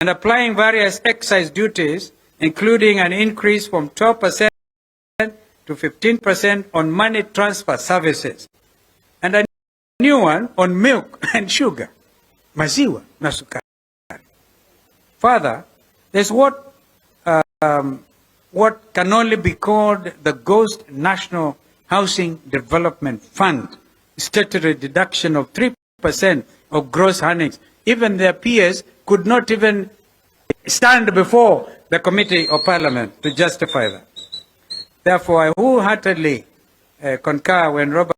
and applying various excise duties, including an increase from 12% to 15% on money transfer services, and a new one on milk and sugar, maziwa na sukari. Further, there's what can only be called the Ghost National Housing Development Fund, statutory deduction of 3% of gross earnings. Even their peers could not even stand before the Committee of Parliament to justify that. Therefore, I wholeheartedly concur when Robert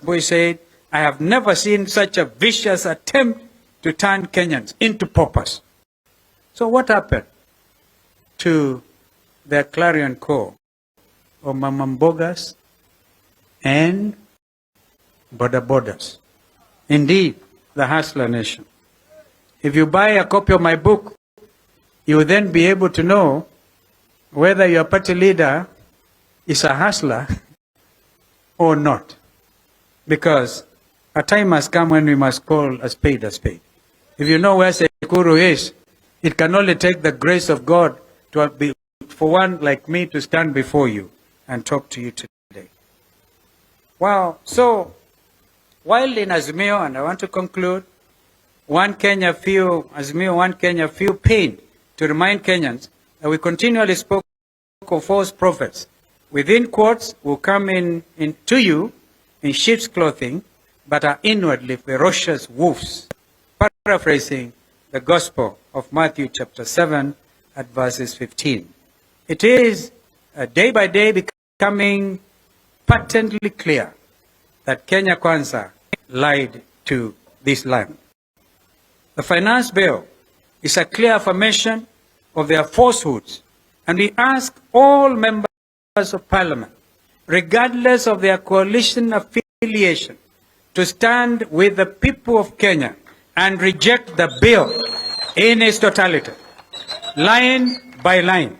Boy said, I have never seen such a vicious attempt to turn Kenyans into paupers. So what happened to the clarion call of mamambogas and bodabodas? Indeed, the hustler nation. If you buy a copy of my book, you will then be able to know whether your party leader is a hustler or not. Because a time has come when we must call a spade a spade. If you know where Sekuru is, it can only take the grace of God to be, for one like me to stand before you and talk to you today. Wow. So, while in Azimio, and I want to conclude, One Kenya feel pain to remind Kenyans that we continually spoke of false prophets. Within quotes will come in to you in sheep's clothing, but are inwardly ferocious wolves. Paraphrasing the Gospel of Matthew chapter 7 at verses 15. It is day by day becoming patently clear that Kenya Kwanza lied to this land. The finance bill is a clear affirmation of their falsehoods, and we ask all members of Parliament, regardless of their coalition affiliation, to stand with the people of Kenya and reject the bill in its totality, line by line.